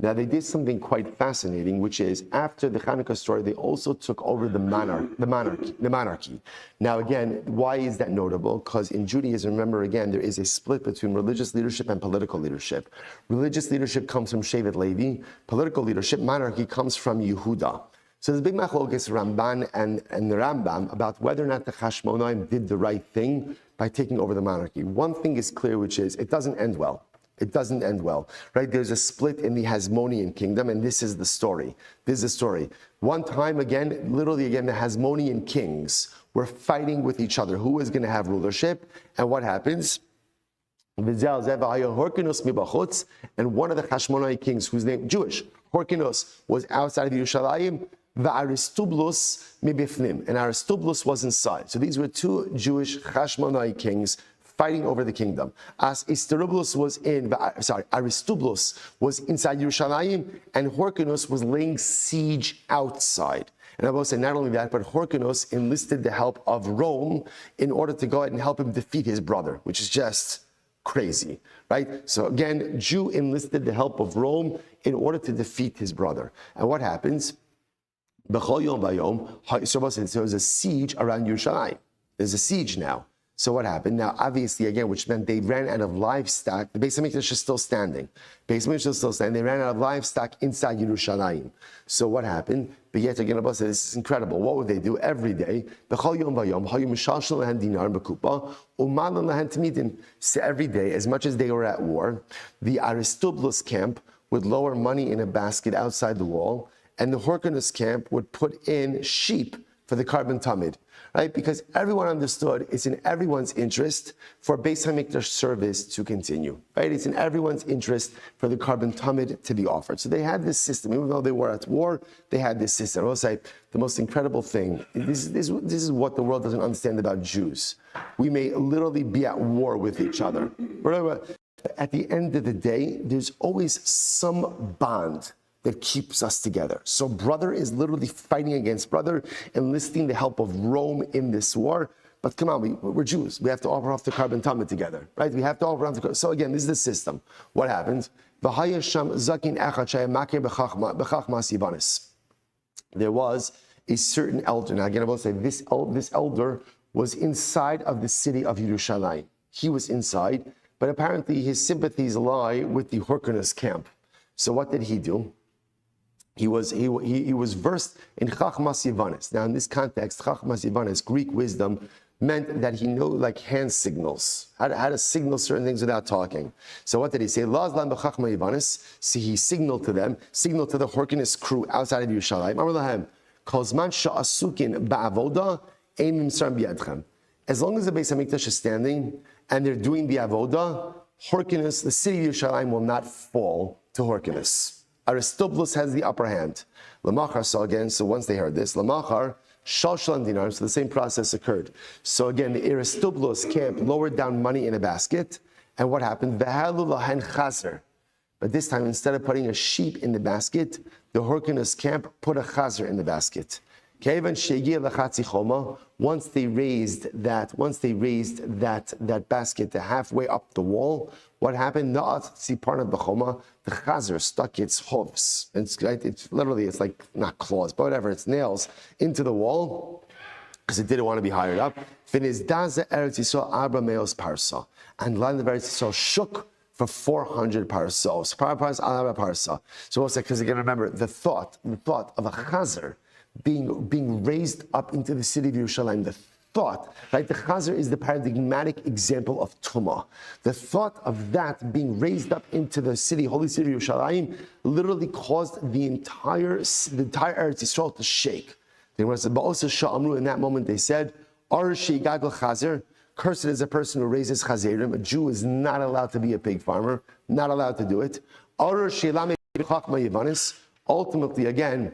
A: Now, they did something quite fascinating, which is after the Hanukkah story, they also took over the monarchy. Now, again, why is that notable? Because in Judaism, remember again, there is a split between religious leadership and political leadership. Religious leadership comes from Shevet Levi. Political leadership, monarchy, comes from Yehuda. So there's a big machlokes Ramban and the Rambam about whether or not the Chashmonaim did the right thing by taking over the monarchy. One thing is clear, which is it doesn't end well. It doesn't end well, right? There's a split in the Hasmonean kingdom, and this is the story. One time again, literally again, the Hasmonean kings were fighting with each other. Who was going to have rulership? And what happens? And one of the Hashmonai kings, whose name Jewish, Horkinos, was outside of Yerushalayim. Aristobulus mibifnim, and Aristobulus was inside. So these were two Jewish Hashmonai kings fighting over the kingdom. Aristobulus was inside Yerushalayim, and Horkinos was laying siege outside. And I will say not only that, but Horkinos enlisted the help of Rome in order to go ahead and help him defeat his brother, which is just crazy, right? So again, Jew enlisted the help of Rome in order to defeat his brother. And what happens? B'chol yom v'yom, so there's a siege around Yerushalayim. There's a siege now. So what happened? Now, obviously, again, which meant they ran out of livestock. The Beis Hamikdash is still standing. They ran out of livestock inside Yerushalayim. So what happened? But yet again, Abba said, this is incredible. What would they do every day? So every day, as much as they were at war, the Aristobulus camp would lower money in a basket outside the wall, and the Horkinos camp would put in sheep for the carbon tamid, right? Because everyone understood it's in everyone's interest for Beis Hamikdash service to continue, right? It's in everyone's interest for the carbon tamid to be offered. So they had this system, even though they were at war, they had this system. I'll say the most incredible thing, this is what the world doesn't understand about Jews. We may literally be at war with each other. At the end of the day, there's always some bond that keeps us together. So brother is literally fighting against brother, enlisting the help of Rome in this war. But come on, we're Jews. We have to offer off the carbon tamid together, right? We have to offer off the. So again, this is the system. What happens? There was a certain elder. Now again, I will say this elder was inside of the city of Yerushalayim. He was inside, but apparently his sympathies lie with the Horkinos camp. So what did he do? He was versed in Chachmas Yivanis. Now, in this context, Chachmas Yivanis, Greek wisdom, meant that he knew like hand signals, how to signal certain things without talking. So what did he say? See, he signaled to them, signaled to the Horkinos crew outside of Yerushalayim. As long as the Beis Hamikdash is standing and they're doing the avodah, Horkinos, the city of Yerushalayim, will not fall to Horkinos. Aristobulus has the upper hand. Lamachar saw again, so once they heard this, Lamachar, Shalshalan dinar, so the same process occurred. So again, the Aristobulus camp lowered down money in a basket, And what happened? V'halu lahen chazer. But this time, instead of putting a sheep in the basket, the Hyrcanus camp put a chazer in the basket. Once they raised that basket to halfway up the wall, what happened? The chazer stuck its hooves. It's literally, it's like not claws, but whatever, it's nails into the wall because it didn't want to be hired up. And the land of Eretz Yisrael shook for 400 parsos. So also, because again, remember the thought of a chazer being raised up into the city of Yerushalayim. The thought, right? The chazer is the paradigmatic example of tumah. The thought of that being raised up into the city, holy city of Yerushalayim, literally caused the entire Eretz Yisrael to shake. In that moment, they said, chazer. Cursed is a person who raises chazerim. A Jew is not allowed to be a pig farmer, not allowed to do it. Ultimately, again,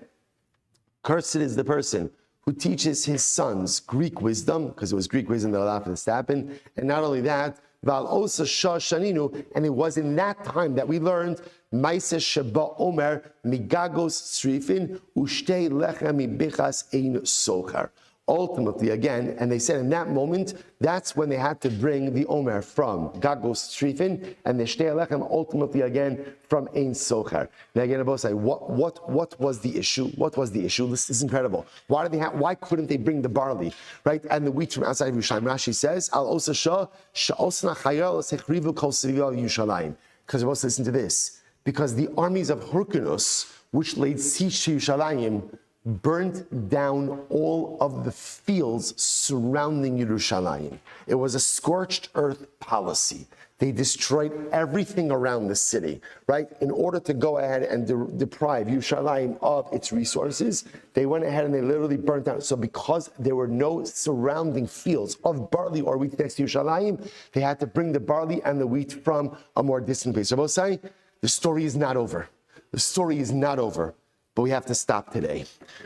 A: cursed is the person who teaches his sons Greek wisdom, because it was Greek wisdom that allowed for this to happen. And not only that, and it was in that time that we learned Maise Sheba Omer Migagos Srifin Ushtei Lechem Mibichas Ein Sochar. Ultimately, again, and they said in that moment, that's when they had to bring the Omer from Gagos Srifin and the Shtei Lechem, ultimately again from Ein Sochar. Now again, I both say, what was the issue? What was the issue? This is incredible. Why couldn't they bring the barley, right, and the wheat from outside of Yerushalayim? Rashi says, Al Osa Shah Sha'osna Chayal Sechrivu Kol Sivil Yerushalayim. Because both listen to this. Because the armies of Hyrcanus, which laid siege to Yerushalayim, burnt down all of the fields surrounding Yerushalayim. It was a scorched earth policy. They destroyed everything around the city, right? In order to go ahead and deprive Yerushalayim of its resources, they went ahead and they literally burnt down. So because there were no surrounding fields of barley or wheat next to Yerushalayim, they had to bring the barley and the wheat from a more distant place. So both say, the story is not over. The story is not over. But we have to stop today.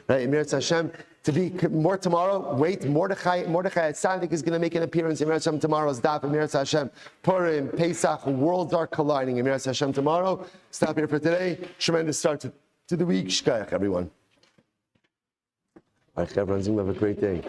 A: Right? Emir Hashem, to be more tomorrow, wait, Mordechai Tzaddik is going to make an appearance in Emir Hashem tomorrow's daf. Emir Hashem, Purim, Pesach, worlds are colliding. Emir Hashem tomorrow. Stop here for today. Tremendous start to the week. Shkayach, everyone. All right, everyone, have a great day.